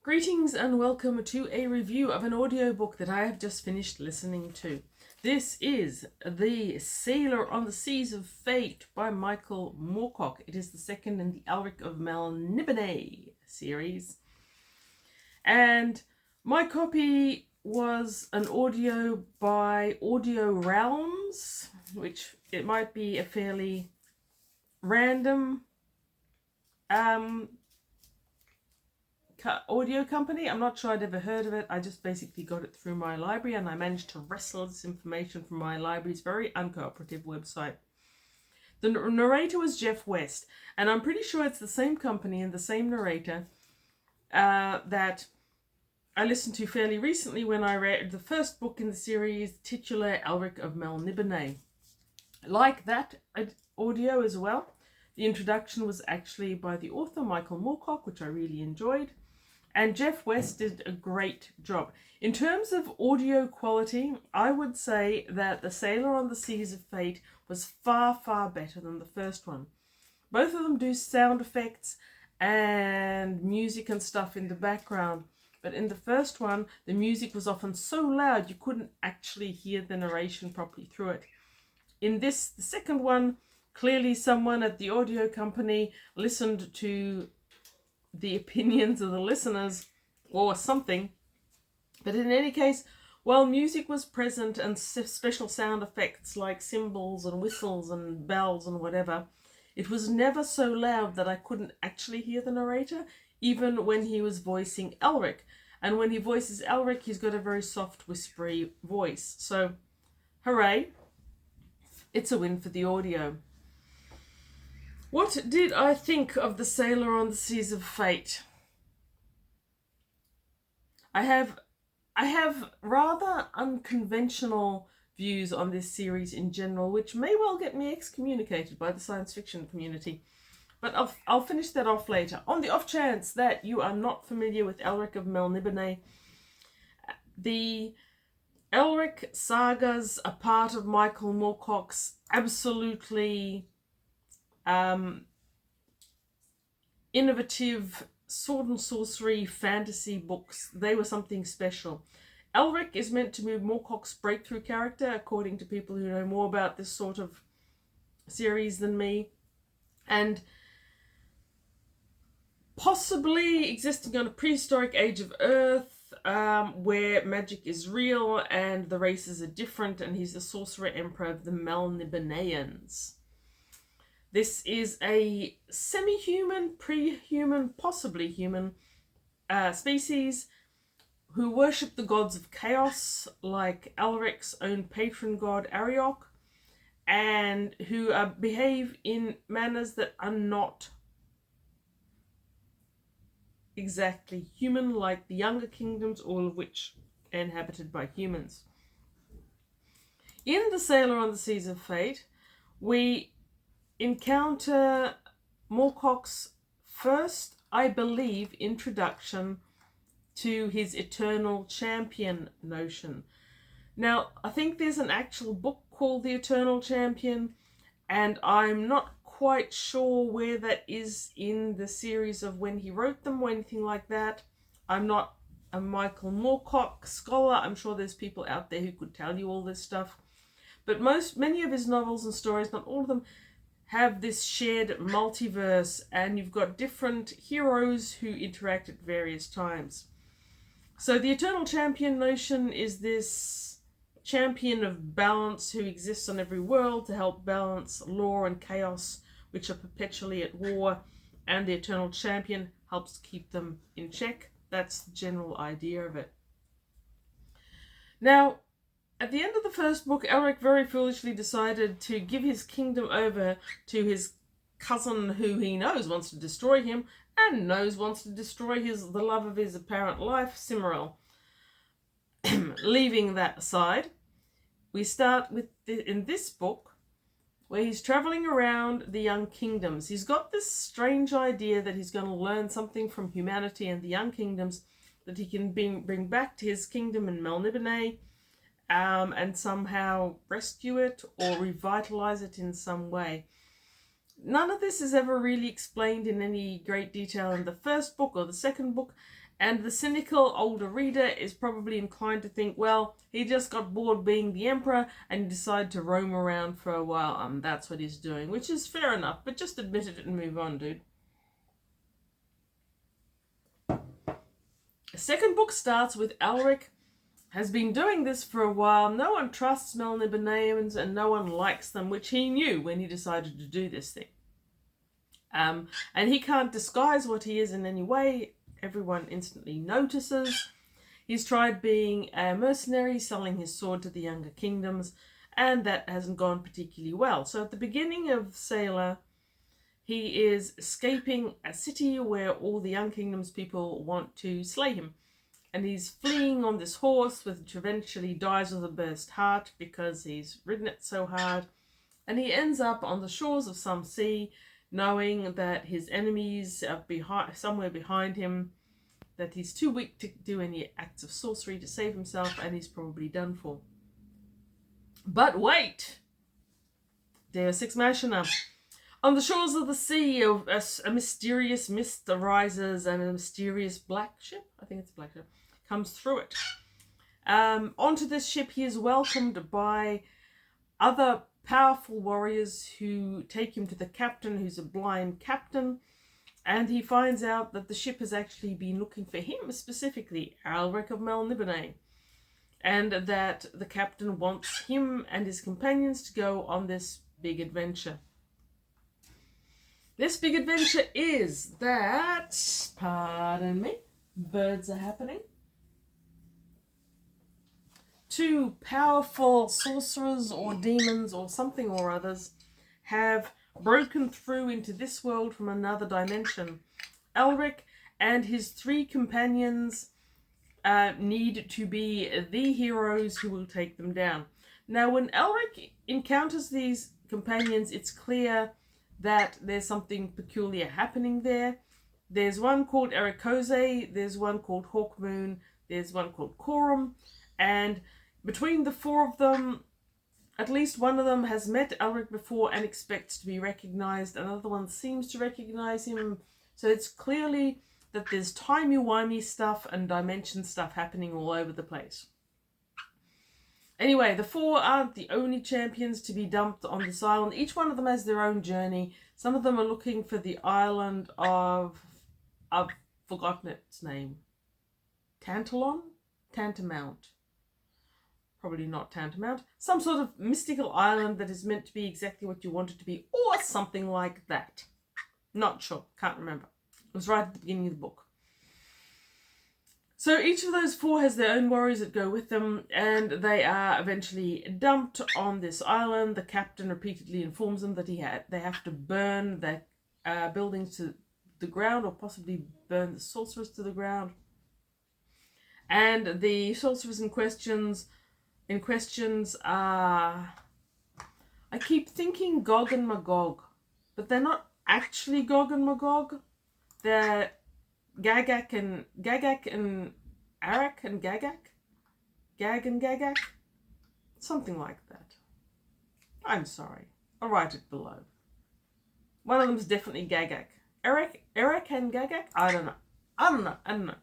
Greetings and welcome to a review of an audiobook that I have just finished listening to. This is The Sailor on the Seas of Fate by Michael Moorcock. It is the second in the Elric of Melniboné series. And my copy was an audio by Audio Realms, which it might be a fairly random audio company. I'm not sure I'd ever heard of it. I just basically got it through my library and I managed to wrestle this information from my library's very uncooperative website. The narrator was Jeff West, and I'm pretty sure it's the same company and the same narrator that I listened to fairly recently when I read the first book in the series, titular Elric of Melniboné. Like that audio as well. The introduction was actually by the author Michael Moorcock, which I really enjoyed. And Jeff West did a great job. In terms of audio quality, I would say that The Sailor on the Seas of Fate was far, far better than the first one. Both of them do sound effects and music and stuff in the background. But in the first one, the music was often so loud you couldn't actually hear the narration properly through it. In this, the second one, clearly someone at the audio company listened to the opinions of the listeners or something. But in any case, while music was present and special sound effects like cymbals and whistles and bells and whatever, it was never so loud that I couldn't actually hear the narrator, even when he was voicing Elric. And when he voices Elric, he's got a very soft, whispery voice. So, hooray, it's a win for the audio. What did I think of The Sailor on the Seas of Fate? I have rather unconventional views on this series in general, which may well get me excommunicated by the science fiction community. But I'll finish that off later. On the off chance that you are not familiar with Elric of Melniboné, the Elric sagas are part of Michael Moorcock's absolutely innovative sword and sorcery fantasy books. They were something special. Elric is meant to be Moorcock's breakthrough character, according to people who know more about this sort of series than me, and possibly existing on a prehistoric age of Earth, where magic is real and the races are different, and he's the sorcerer emperor of the Melnibonéans. This is a semi-human, pre-human, possibly human species who worship the gods of chaos, like Elric's own patron god Ariok, and who behave in manners that are not exactly human, like the younger kingdoms, all of which are inhabited by humans. In The Sailor on the Seas of Fate, we encounter Moorcock's first, I believe, introduction to his eternal champion notion. Now, I think there's an actual book called The Eternal Champion, and I'm not quite sure where that is in the series of when he wrote them or anything like that. I'm not a Michael Moorcock scholar. I'm sure there's people out there who could tell you all this stuff. But many of his novels and stories, not all of them, have this shared multiverse, and you've got different heroes who interact at various times. So the Eternal Champion notion is this champion of balance who exists on every world to help balance law and chaos, which are perpetually at war, and the Eternal Champion helps keep them in check. That's the general idea of it. Now, at the end of the first book, Elric very foolishly decided to give his kingdom over to his cousin, who he knows wants to destroy him, and knows wants to destroy the love of his apparent life, Cimmeril. Leaving that aside, we start with in this book, where he's traveling around the young kingdoms. He's got this strange idea that he's going to learn something from humanity and the young kingdoms that he can bring back to his kingdom in Melniboné, and somehow rescue it or revitalize it in some way. none of this is ever really explained in any great detail in the first book or the second book, and the cynical older reader is probably inclined to think, well, he just got bored being the emperor and decided to roam around for a while, and that's what he's doing, which is fair enough, but just admit it and move on, dude. The second book starts with Elric has been doing this for a while. No one trusts Melnibonéans and no one likes them, which he knew when he decided to do this thing. And he can't disguise what he is in any way. Everyone instantly notices. He's tried being a mercenary, selling his sword to the younger kingdoms, and that hasn't gone particularly well. So at the beginning of Sailor, he is escaping a city where all the young kingdoms people want to slay him. And he's fleeing on this horse, which eventually dies with a burst heart because he's ridden it so hard. And he ends up on the shores of some sea, knowing that his enemies are somewhere behind him, that he's too weak to do any acts of sorcery to save himself, and he's probably done for. But wait! Deus Ex Machina. On the shores of the sea, a mysterious mist arises, and a mysterious black ship, I think it's a black ship, comes through it. Onto this ship, he is welcomed by other powerful warriors who take him to the captain, who's a blind captain, and he finds out that the ship has actually been looking for him, specifically Elric of Melniboné, and that the captain wants him and his companions to go on this big adventure. This big adventure is that, pardon me, birds are happening. Two powerful sorcerers or demons or something or others have broken through into this world from another dimension. Elric and his three companions need to be the heroes who will take them down. Now, when Elric encounters these companions, it's clear that there's something peculiar happening there. There's one called Ericose, there's one called Hawkmoon, there's one called Corum, and between the four of them, at least one of them has met Elric before and expects to be recognized. Another one seems to recognize him. So it's clearly that there's timey-wimey stuff and dimension stuff happening all over the place. Anyway, the four aren't the only champions to be dumped on this island. Each one of them has their own journey. Some of them are looking for the island of... I've forgotten its name. Tantalon? Tantamount. Probably not Tantamount. Some sort of mystical island that is meant to be exactly what you want it to be. Or something like that. Not sure. Can't remember. It was right at the beginning of the book. So each of those four has their own warriors that go with them, and they are eventually dumped on this island. The captain repeatedly informs them that they have to burn their buildings to the ground, or possibly burn the sorcerers to the ground. And the sorcerers in questions are... I keep thinking Gog and Magog, but they're not actually Gog and Magog. They're Gagak and Arak and Gagak? Gag and Gagak? Something like that. I'm sorry. I'll write it below. One of them is definitely Gagak. Arak and Gagak? I don't know.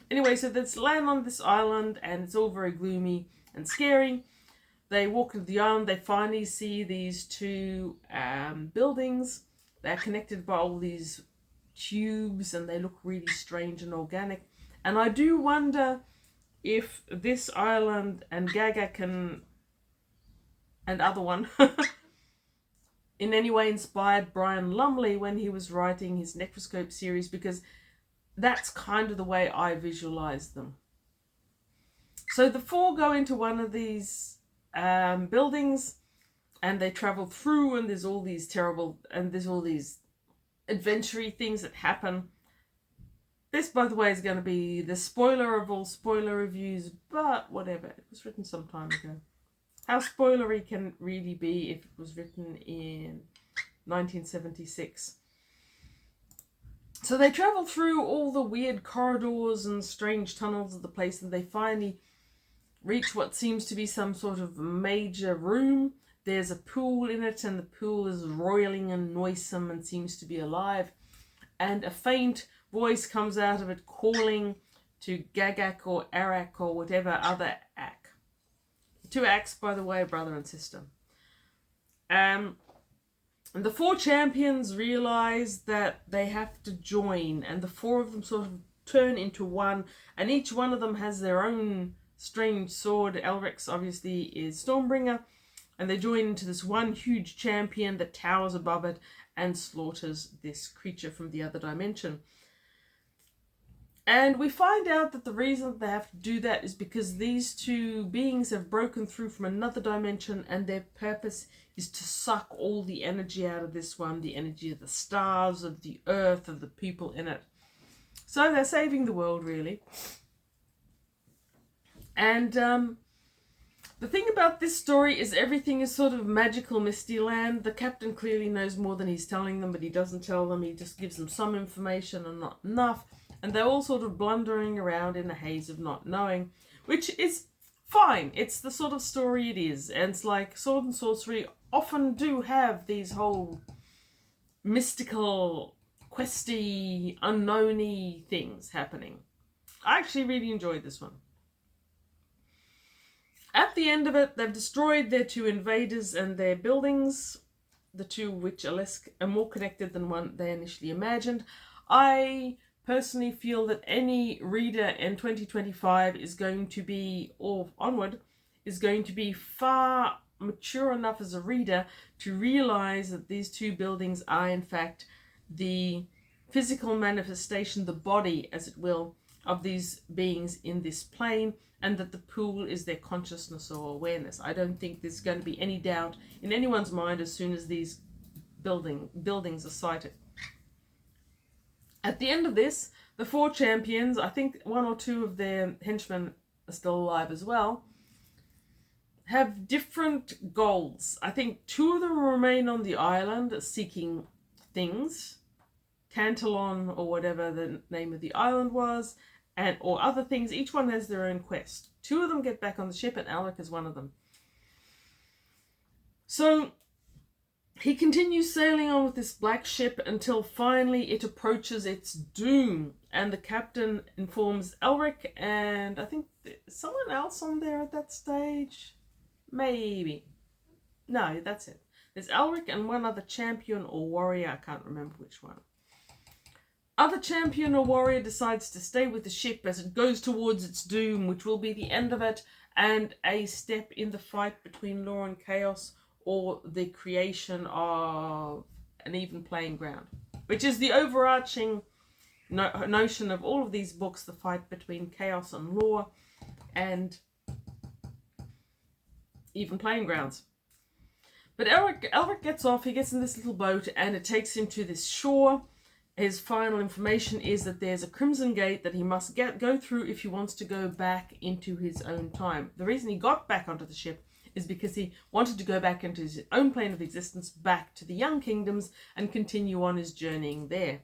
Anyway, so there's land on this island and it's all very gloomy and scary. They walk into the island, they finally see these two buildings. They're connected by all these tubes and they look really strange and organic. And I do wonder if this island and Gagak and other one in any way inspired Brian Lumley when he was writing his Necroscope series, because that's kind of the way I visualize them. So the four go into one of these buildings and they travel through, and there's all these adventure-y things that happen. This, by the way, is going to be the spoiler of all spoiler reviews, but whatever. It was written some time ago. How spoilery can it really be if it was written in 1976? So they travel through all the weird corridors and strange tunnels of the place, and they finally reach what seems to be some sort of major room. there's a pool in it, and the pool is roiling and noisome and seems to be alive. And a faint voice comes out of it calling to Gagak or Arak or whatever other Ak. Two Aks, by the way, brother and sister. And the four champions realize that they have to join, and the four of them sort of turn into one, and each one of them has their own strange sword. Elric's obviously is Stormbringer, and they join into this one huge champion that towers above it and slaughters this creature from the other dimension. And we find out that the reason that they have to do that is because these two beings have broken through from another dimension, and their purpose is to suck all the energy out of this one, the energy of the stars, of the earth, of the people in it. So they're saving the world, really. And the thing about this story is everything is sort of magical, misty land. The captain clearly knows more than he's telling them, but he doesn't tell them. He just gives them some information and not enough. And they're all sort of blundering around in a haze of not knowing, which is fine. It's the sort of story it is. And it's like sword and sorcery often do have these whole mystical, questy, unknowny things happening. I actually really enjoyed this one. At the end of it, they've destroyed their two invaders and their buildings, the two which are more connected than one they initially imagined. I personally feel that any reader in 2025 is going to be, or onward, is going to be far mature enough as a reader to realize that these two buildings are in fact the physical manifestation, the body, as it will, of these beings in this plane, and that the pool is their consciousness or awareness. I don't think there's going to be any doubt in anyone's mind as soon as these buildings are sighted. At the end of this, the four champions, I think one or two of their henchmen are still alive as well, have different goals. I think two of them remain on the island seeking things, Tantalon or whatever the name of the island was, and or other things. Each one has their own quest. Two of them get back on the ship, and Alec is one of them. So he continues sailing on with this black ship until finally it approaches its doom, and the captain informs Elric and I think someone else on there at that stage. Maybe. No, that's it. There's Elric and one other champion or warrior. I can't remember which one. Other champion or warrior decides to stay with the ship as it goes towards its doom, which will be the end of it, and a step in the fight between law and chaos, or the creation of an even playing ground, which is the overarching notion of all of these books, the fight between chaos and law and even playing grounds. But Elric gets off, he gets in this little boat, and it takes him to this shore. His final information is that there's a crimson gate that he must go through if he wants to go back into his own time. The reason he got back onto the ship is because he wanted to go back into his own plane of existence, back to the Young Kingdoms, and continue on his journeying there.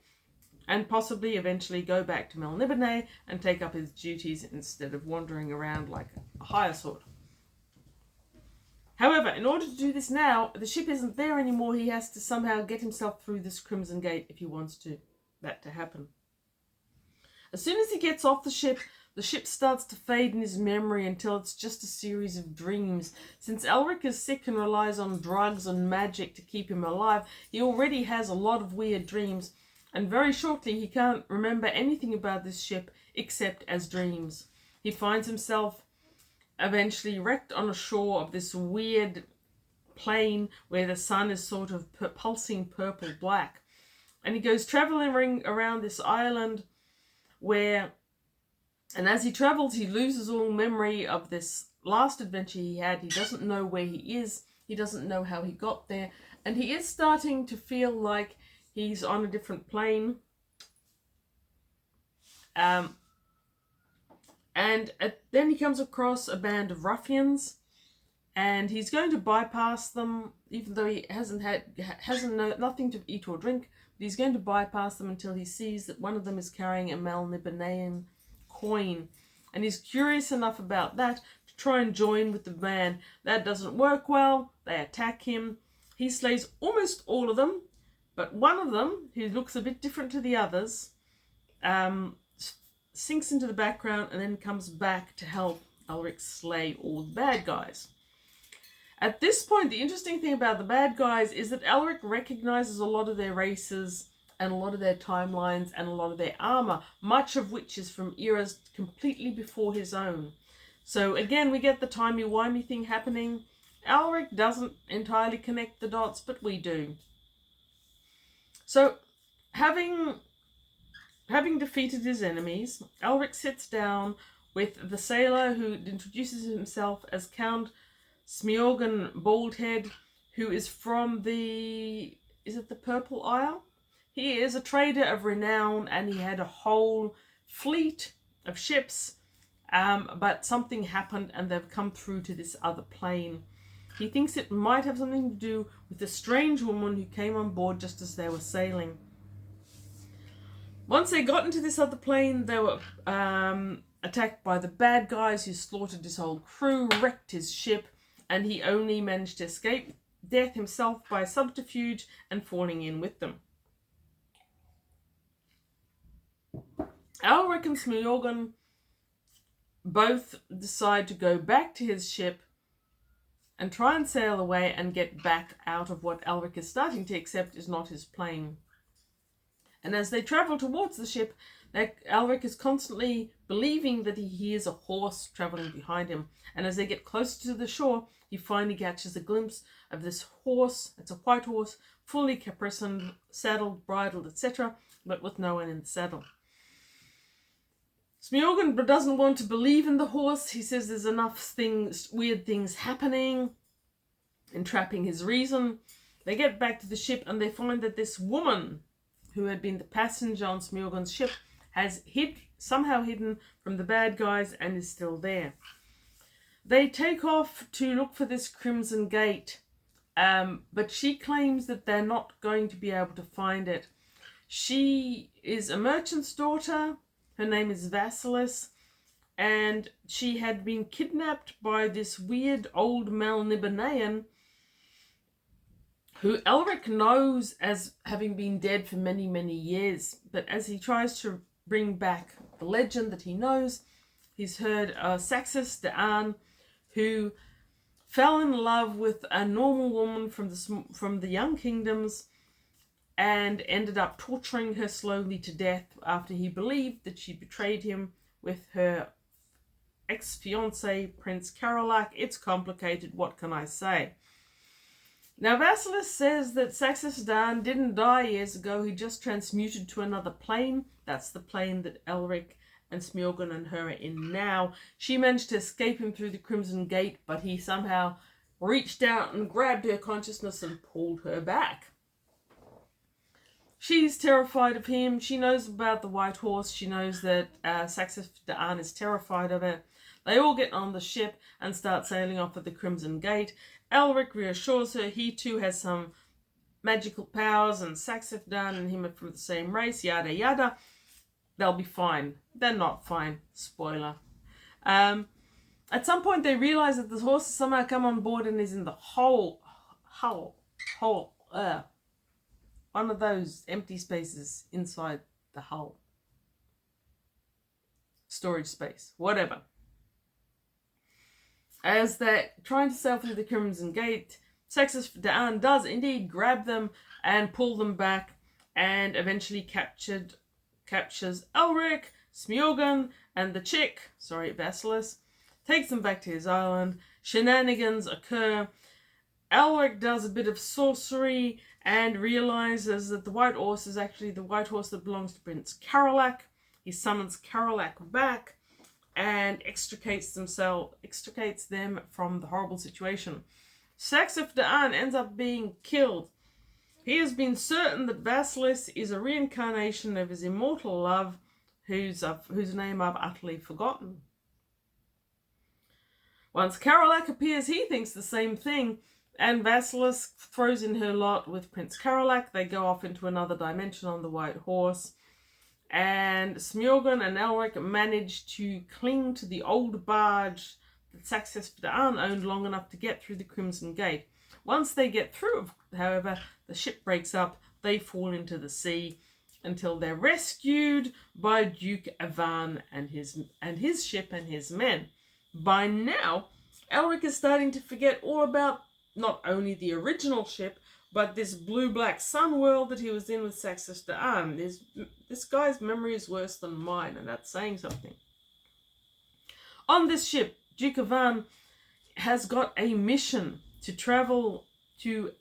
And possibly eventually go back to Melniboné and take up his duties instead of wandering around like a higher sword. However, in order to do this now, the ship isn't there anymore. He has to somehow get himself through this crimson gate if he wants that to happen. As soon as he gets off the ship starts to fade in his memory until it's just a series of dreams. Since Elric is sick and relies on drugs and magic to keep him alive, he already has a lot of weird dreams, and very shortly he can't remember anything about this ship except as dreams. He finds himself eventually wrecked on a shore of this weird plane where the sun is sort of pulsing purple black, and he goes traveling around this island and as he travels he loses all memory of this last adventure he had. He doesn't know where he is, he doesn't know how he got there, and he is starting to feel like he's on a different plane. Then he comes across a band of ruffians, and he's going to bypass them, even though he hasn't nothing to eat or drink. But he's going to bypass them until he sees that one of them is carrying a Melnibonéan coin, and he's curious enough about that to try and join with the band. That doesn't work well. They attack him. He slays almost all of them, but one of them, who looks a bit different to the others, sinks into the background and then comes back to help Elric slay all the bad guys. At this point, the interesting thing about the bad guys is that Elric recognizes a lot of their races and a lot of their timelines and a lot of their armor, much of which is from eras completely before his own. So again, we get the timey-wimey thing happening. Elric doesn't entirely connect the dots, but we do. So, having defeated his enemies, Elric sits down with the sailor who introduces himself as Count Smiorgan Baldhead, who is from the Purple Isle? He is a trader of renown, and he had a whole fleet of ships, but something happened and they've come through to this other plane. He thinks it might have something to do with a strange woman who came on board just as they were sailing. Once they got into this other plane, they were attacked by the bad guys who slaughtered his whole crew, wrecked his ship, and he only managed to escape death himself by subterfuge and falling in with them. Elric and Smiorgan both decide to go back to his ship and try and sail away and get back out of what Elric is starting to accept is not his plane. And as they travel towards the ship, Elric is constantly believing that he hears a horse traveling behind him. And as they get closer to the shore, he finally catches a glimpse of this horse. It's a white horse, fully caparisoned, saddled, bridled, etc., but with no one in the saddle. Smiorgan doesn't want to believe in the horse. He says there's enough weird things happening, entrapping his reason. They get back to the ship and they find that this woman, who had been the passenger on Smiorgan's ship, has somehow hidden from the bad guys and is still there. They take off to look for this Crimson Gate, but she claims that they're not going to be able to find it. She is a merchant's daughter. Her name is Vasilis, and she had been kidnapped by this weird old Melnibonean who Elric knows as having been dead for many, many years. But as he tries to bring back the legend that he knows, he's heard Saxis Da'an, who fell in love with a normal woman from the Young Kingdoms and ended up torturing her slowly to death after he believed that she betrayed him with her ex-fiancé, Prince Karolak. It's complicated, what can I say? Now, Vasilis says that Saxis Dan didn't die years ago. He just transmuted to another plane. That's the plane that Elric and Smiorgan and her are in now. She managed to escape him through the Crimson Gate, but he somehow reached out and grabbed her consciousness and pulled her back. She's terrified of him. She knows about the White Horse. She knows that Saxis Da'an is terrified of it. They all get on the ship and start sailing off at the Crimson Gate. Elric reassures her he too has some magical powers, and Saxis Da'an and him are from the same race, yada yada. They'll be fine. They're not fine. Spoiler. At some point they realise that the horse has somehow come on board and is in the hull. One of those empty spaces inside the hull. Storage space. Whatever. As they're trying to sail through the Crimson Gate, Saxis Da'an does indeed grab them and pull them back, and eventually captures Elric, Smiorgan, and the chick, Vasilis, takes them back to his island. Shenanigans occur. Elric does a bit of sorcery and realizes that the White Horse is actually the White Horse that belongs to Prince Karolak. He summons Karolak back and extricates them from the horrible situation. Saxis Da'an ends up being killed. He has been certain that Vasilis is a reincarnation of his immortal love, whose name I've utterly forgotten. Once Karolak appears, he thinks the same thing, and Vasilis throws in her lot with Prince Karolak. They go off into another dimension on the White Horse, and Smiorgan and Elric manage to cling to the old barge that Saxe-Daan owned long enough to get through the Crimson Gate. Once they get through, however, the ship breaks up, they fall into the sea until they're rescued by Duke Avan and his ship and his men. By now, Elric is starting to forget all about not only the original ship, but this blue-black sun world that he was in with Saxe-Daan. This guy's memory is worse than mine, and that's saying something. On this ship, Duke Avan has got a mission to travel to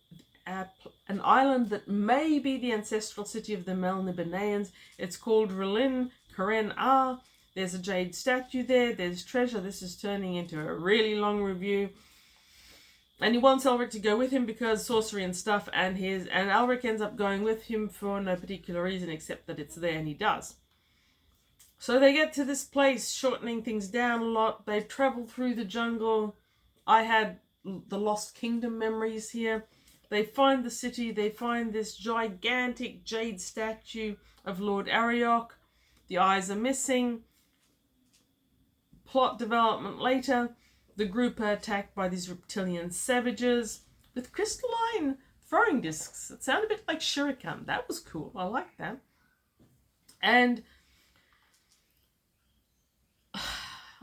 an island that may be the ancestral city of the Melnibonéans. It's called Relin Karen A. There's a jade statue there. There's treasure. This is turning into a really long review. And he wants Elric to go with him because sorcery and stuff, and Elric ends up going with him for no particular reason except that it's there, and he does. So they get to this place, shortening things down a lot. They travel through the jungle. I had the Lost Kingdom memories here. They find the city. They find this gigantic jade statue of Lord Ariok. The eyes are missing. Plot development later. The group are attacked by these reptilian savages with crystalline throwing discs. It sounded a bit like shuriken. That was cool. I like that. And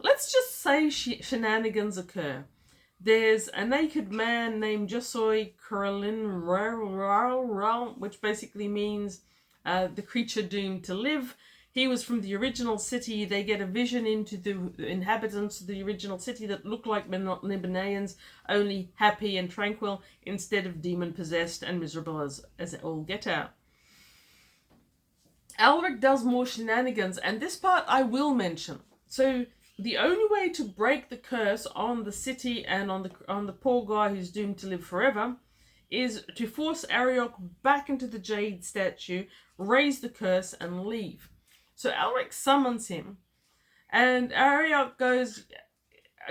let's just say shenanigans occur. There's a naked man named Josoi Kuralin, which basically means the creature doomed to live. He was from the original city. They get a vision into the inhabitants of the original city that look like Melnibonéans, only happy and tranquil, instead of demon-possessed and miserable as it all get out. Elric does more shenanigans, and this part I will mention. So the only way to break the curse on the city and on the poor guy who's doomed to live forever is to force Ariok back into the jade statue, raise the curse, and leave. So Elric summons him, and Ariok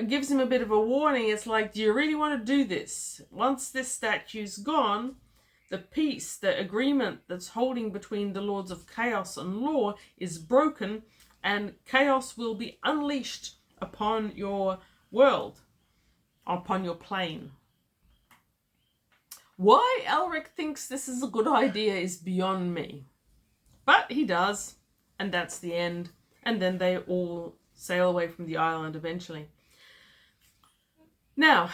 gives him a bit of a warning. It's like, do you really want to do this? Once this statue's gone, the peace, the agreement that's holding between the Lords of Chaos and Law is broken, and chaos will be unleashed upon your world, upon your plane. Why Elric thinks this is a good idea is beyond me. But he does. And that's the end. And then they all sail away from the island eventually. Now,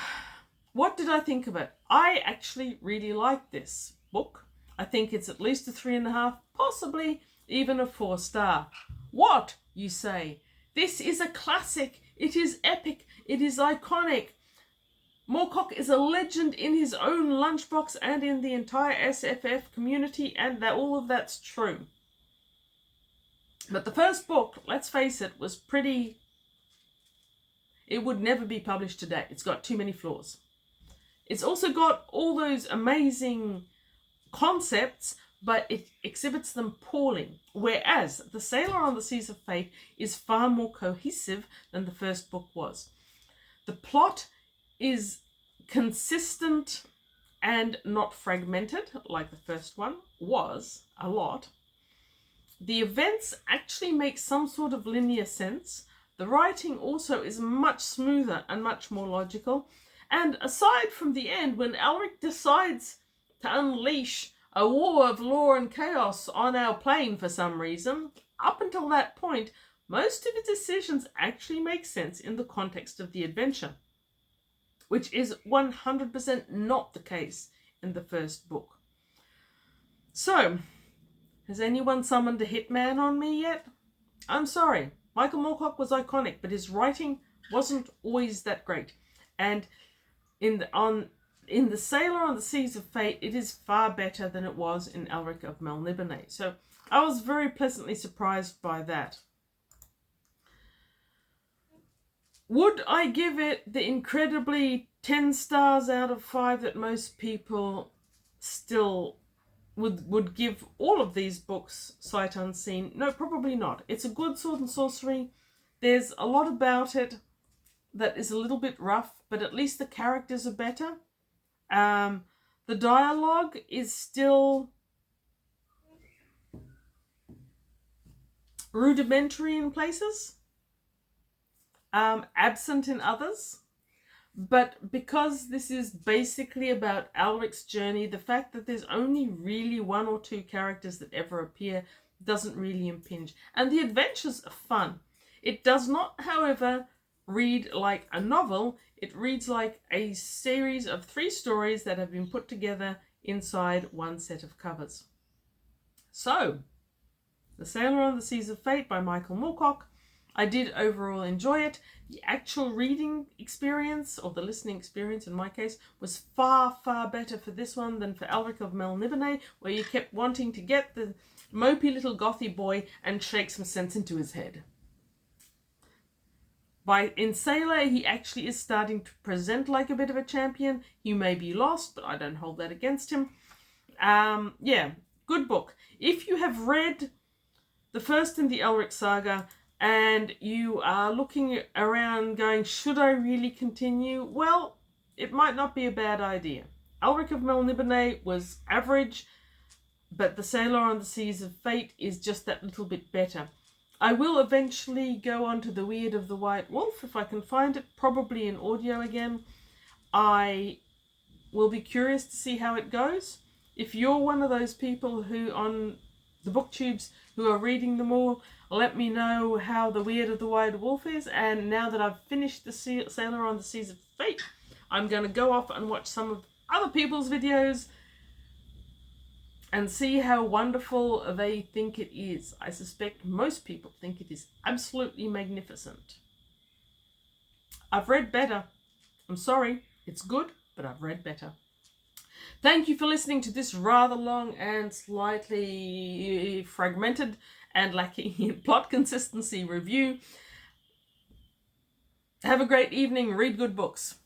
what did I think of it? I actually really like this book. I think it's at least a 3.5, possibly even a 4-star. What, you say? This is a classic. It is epic. It is iconic. Moorcock is a legend in his own lunchbox and in the entire SFF community, and that all of that's true. But the first book, let's face it, was pretty... It would never be published today. It's got too many flaws. It's also got all those amazing concepts, but it exhibits them poorly. Whereas The Sailor on the Seas of Fate is far more cohesive than the first book was. The plot is consistent and not fragmented, like the first one was a lot. The events actually make some sort of linear sense. The writing also is much smoother and much more logical. And aside from the end, when Elric decides to unleash a war of law and chaos on our plane for some reason, up until that point, most of his decisions actually make sense in the context of the adventure, which is 100% not the case in the first book. So, has anyone summoned a hitman on me yet? I'm sorry. Michael Moorcock was iconic, but his writing wasn't always that great. And in The Sailor on the Seas of Fate, it is far better than it was in Elric of Melniboné. So I was very pleasantly surprised by that. Would I give it the incredibly 10 stars out of 5 that most people still would give all of these books sight unseen? No, probably not. It's a good sword and sorcery. There's a lot about it that is a little bit rough, but at least the characters are better. The dialogue is still rudimentary in places. absent in others. But because this is basically about Alric's journey, the fact that there's only really 1 or 2 characters that ever appear doesn't really impinge. And the adventures are fun. It does not, however, read like a novel. It reads like a series of 3 stories that have been put together inside one set of covers. So, The Sailor on the Seas of Fate by Michael Moorcock. I did overall enjoy it. The actual reading experience, or the listening experience in my case, was far, far better for this one than for Alric of Melniboné, where you kept wanting to get the mopey little gothy boy and shake some sense into his head. In Sailor, he actually is starting to present like a bit of a champion. He may be lost, but I don't hold that against him. Yeah, good book. If you have read the first in the Elric saga, and you are looking around going, should I really continue? Well, it might not be a bad idea. Elric of Melniboné was average, but The Sailor on the Seas of Fate is just that little bit better. I will eventually go on to The Weird of the White Wolf if I can find it, probably in audio again. I will be curious to see how it goes. If you're one of those people who on the booktubes who are reading them all, let me know how The Weird of the White Wolf is. And now that I've finished The Sailor on the Seas of Fate, I'm going to go off and watch some of other people's videos and see how wonderful they think it is. I suspect most people think it is absolutely magnificent. I've read better. I'm sorry, it's good, but I've read better. Thank you for listening to this rather long and slightly fragmented and lacking in plot consistency review. Have a great evening. Read good books.